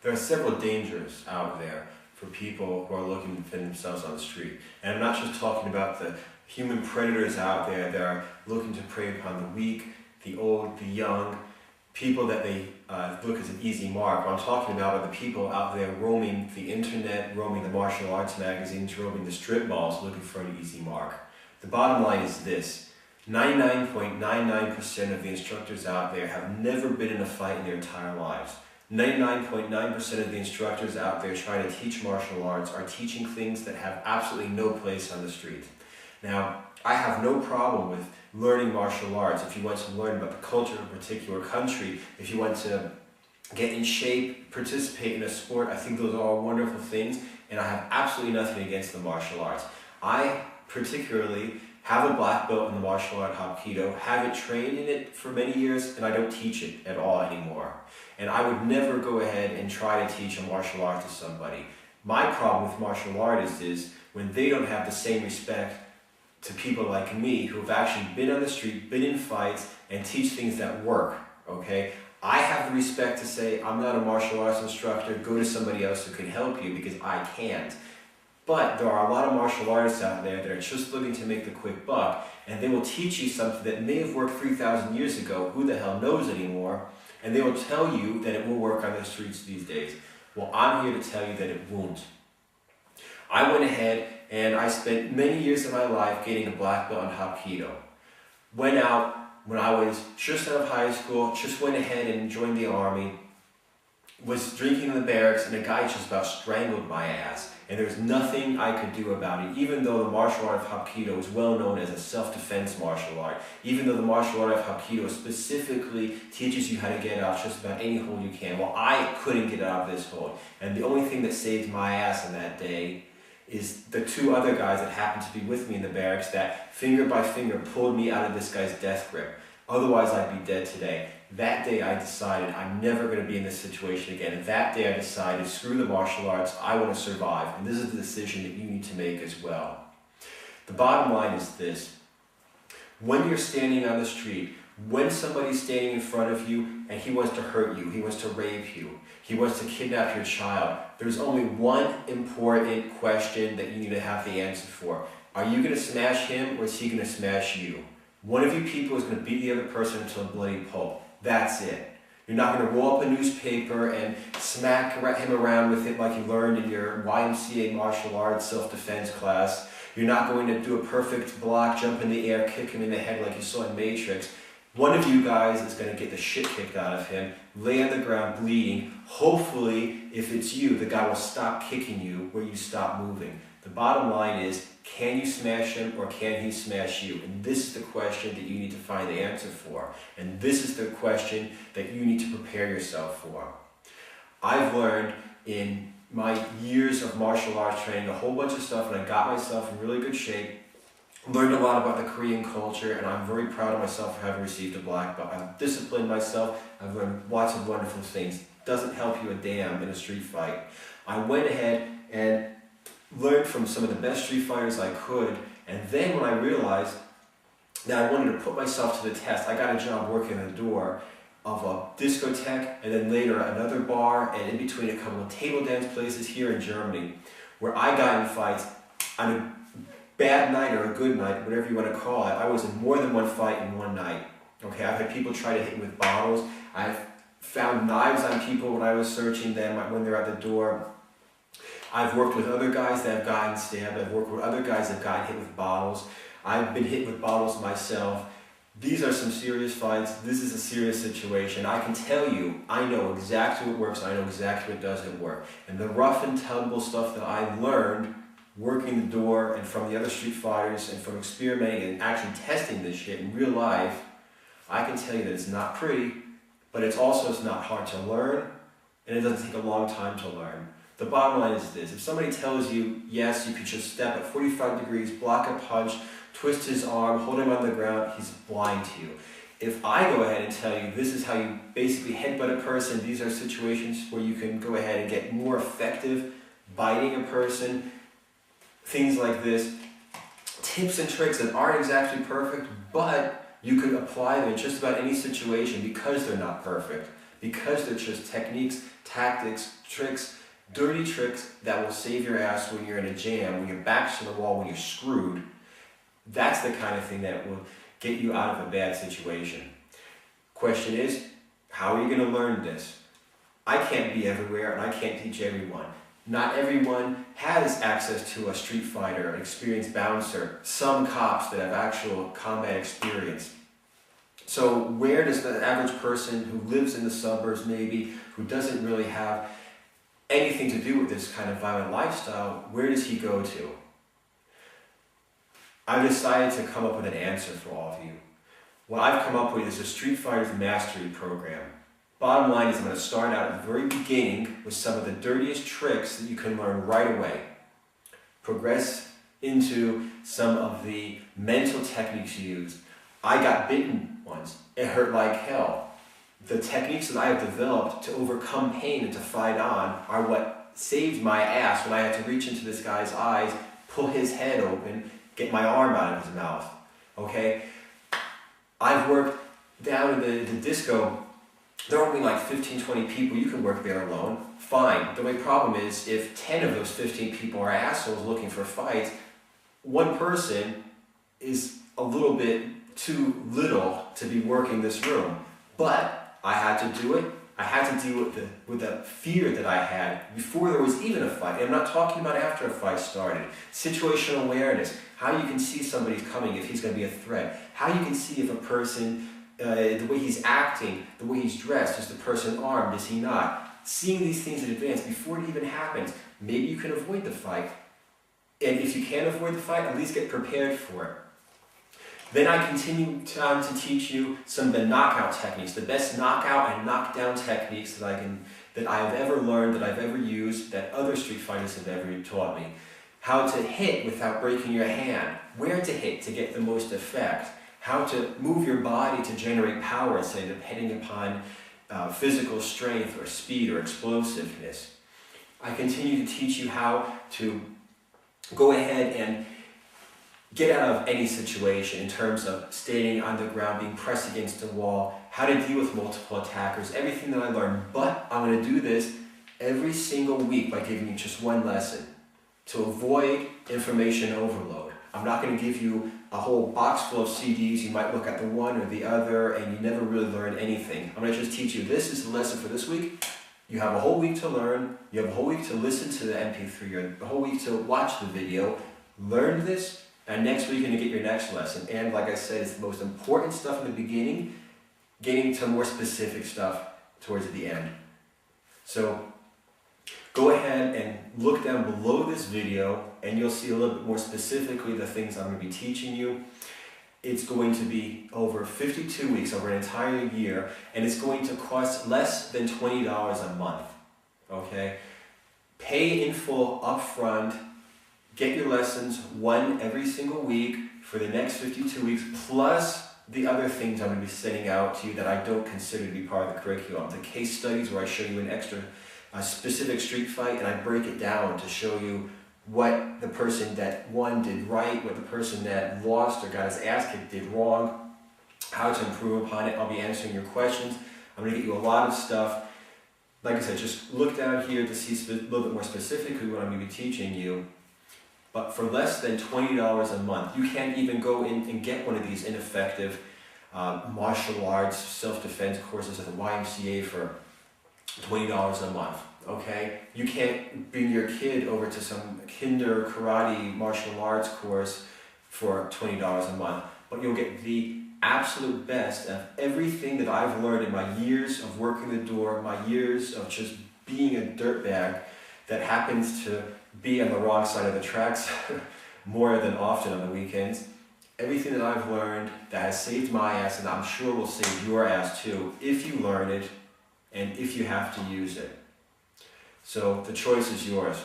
There are several dangers out there for people who are looking to defend themselves on the street. And I'm not just talking about the human predators out there that are looking to prey upon the weak, the old, the young, people that they look as an easy mark. What I'm talking about are the people out there roaming the internet, roaming the martial arts magazines, roaming the strip malls, looking for an easy mark. The bottom line is this: 99.99% of the instructors out there have never been in a fight in their entire lives. 99.9% of the instructors out there trying to teach martial arts are teaching things that have absolutely no place on the street. Now, I have no problem with learning martial arts if you want to learn about the culture of a particular country, if you want to get in shape, participate in a sport. I think those are all wonderful things, and I have absolutely nothing against the martial arts. I particularly have a black belt in the martial art Hapkido, haven't trained in it for many years, and I don't teach it at all anymore. And I would never go ahead and try to teach a martial art to somebody. My problem with martial artists is when they don't have the same respect to people like me who have actually been on the street, been in fights, and teach things that work, okay? I have the respect to say, I'm not a martial arts instructor, go to somebody else who can help you, because I can't. But there are a lot of martial artists out there that are just looking to make the quick buck, and they will teach you something that may have worked 3,000 years ago, who the hell knows anymore, and they will tell you that it will work on the streets these days. Well, I'm here to tell you that it won't. I went ahead and I spent many years of my life getting a black belt in Hapkido. Went out when I was just out of high school, just went ahead and joined the army, was drinking in the barracks, and a guy just about strangled my ass. And there was nothing I could do about it, even though the martial art of Hapkido is well known as a self-defense martial art, even though the martial art of Hapkido specifically teaches you how to get out just about any hole you can. Well, I couldn't get out of this hole. And the only thing that saved my ass on that day is the two other guys that happened to be with me in the barracks that finger by finger pulled me out of this guy's death grip. Otherwise, I'd be dead today. That day I decided I'm never going to be in this situation again. And that day I decided, screw the martial arts, I want to survive. And this is the decision that you need to make as well. The bottom line is this: when you're standing on the street, when somebody's standing in front of you and he wants to hurt you, he wants to rape you, he wants to kidnap your child, there's only one important question that you need to have the answer for. Are you going to smash him, or is he going to smash you? One of you people is going to beat the other person until a bloody pulp. That's it. You're not going to roll up a newspaper and smack him around with it like you learned in your YMCA martial arts self-defense class. You're not going to do a perfect block, jump in the air, kick him in the head like you saw in Matrix. One of you guys is going to get the shit kicked out of him, lay on the ground bleeding. Hopefully, if it's you, the guy will stop kicking you where you stop moving. The bottom line is, can you smash him or can he smash you? And this is the question that you need to find the answer for. And this is the question that you need to prepare yourself for. I've learned in my years of martial arts training a whole bunch of stuff, and I got myself in really good shape. Learned a lot about the Korean culture, and I'm very proud of myself for having received a black belt. I've disciplined myself. I've learned lots of wonderful things. Doesn't help you a damn in a street fight. I went ahead and learned from some of the best street fighters I could, and then when I realized that I wanted to put myself to the test, I got a job working at the door of a discotheque, and then later another bar, and in between a couple of table dance places here in Germany, where I got in fights on a bad night or a good night, whatever you want to call it. I was in more than one fight in one night. Okay, I've had people try to hit me with bottles. I've found knives on people when I was searching them when they're at the door. I've worked with other guys that have gotten stabbed. I've worked with other guys that have gotten hit with bottles. I've been hit with bottles myself. These are some serious fights. This is a serious situation. I can tell you, I know exactly what works. I know exactly what doesn't work. And the rough and tumble stuff that I learned working the door and from the other street fighters and from experimenting and actually testing this shit in real life, I can tell you that it's not pretty, but it's not hard to learn, and it doesn't take a long time to learn. The bottom line is this: if somebody tells you, yes, you could just step at 45 degrees, block a punch, twist his arm, hold him on the ground, he's blind to you. If I go ahead and tell you this is how you basically headbutt a person, these are situations where you can go ahead and get more effective biting a person, things like this, tips and tricks that aren't exactly perfect, but you could apply them in just about any situation because they're not perfect, because they're just techniques, tactics, tricks, dirty tricks that will save your ass when you're in a jam, when your back's to the wall, when you're screwed. That's the kind of thing that will get you out of a bad situation. Question is, how are you going to learn this? I can't be everywhere and I can't teach everyone. Not everyone has access to a street fighter, an experienced bouncer, some cops that have actual combat experience. So where does the average person who lives in the suburbs maybe, who doesn't really have anything to do with this kind of violent lifestyle, where does he go to? I've decided to come up with an answer for all of you. What I've come up with is a Street Fighter's Mastery Program. Bottom line is I'm going to start out at the very beginning with some of the dirtiest tricks that you can learn right away. Progress into some of the mental techniques used. I got bitten once. It hurt like hell. The techniques that I have developed to overcome pain and to fight on are what saved my ass when I had to reach into this guy's eyes, pull his head open, get my arm out of his mouth. Okay? I've worked down in the disco. There are only like 15, 20 people. You can work there alone. Fine. The only problem is if 10 of those 15 people are assholes looking for fights, one person is a little bit too little to be working this room. But I had to do it. I had to deal with the fear that I had before there was even a fight. And I'm not talking about after a fight started. Situational awareness. How you can see somebody's coming if he's going to be a threat. How you can see if a person, the way he's acting, the way he's dressed, is the person armed, is he not? Seeing these things in advance before it even happens, maybe you can avoid the fight. And if you can't avoid the fight, at least get prepared for it. Then I continue to teach you some of the knockout techniques, the best knockout and knockdown techniques that I've ever learned, that I've ever used, that other street fighters have ever taught me. How to hit without breaking your hand, where to hit to get the most effect, how to move your body to generate power, say, depending upon physical strength or speed or explosiveness. I continue to teach you how to go ahead and get out of any situation in terms of standing on the ground, being pressed against a wall, how to deal with multiple attackers, everything that I learned. But I'm going to do this every single week by giving you just one lesson to avoid information overload. I'm not going to give you a whole box full of CDs. You might look at the one or the other and you never really learn anything. I'm going to just teach you, this is the lesson for this week. You have a whole week to learn. You have a whole week to listen to the MP3 or a whole week to watch the video. Learn this. And next week you're going to get your next lesson. And like I said, it's the most important stuff in the beginning, getting to more specific stuff towards the end. So go ahead and look down below this video and you'll see a little bit more specifically the things I'm going to be teaching you. It's going to be over 52 weeks, over an entire year, and it's going to cost less than $20 a month. Okay? Pay in full upfront. Get your lessons, one every single week for the next 52 weeks, plus the other things I'm going to be sending out to you that I don't consider to be part of the curriculum. The case studies where I show you a specific street fight and I break it down to show you what the person that won did right, what the person that lost or got his ass kicked did wrong, how to improve upon it. I'll be answering your questions. I'm going to get you a lot of stuff. Like I said, just look down here to see a little bit more specifically what I'm going to be teaching you. But for less than $20 a month, you can't even go in and get one of these ineffective martial arts self-defense courses at the YMCA for $20 a month, okay? You can't bring your kid over to some kinder karate martial arts course for $20 a month, but you'll get the absolute best of everything that I've learned in my years of working the door, my years of just being a dirtbag that happens to be on the wrong side of the tracks more than often on the weekends. Everything that I've learned that has saved my ass, and I'm sure will save your ass too, if you learn it and if you have to use it. So the choice is yours.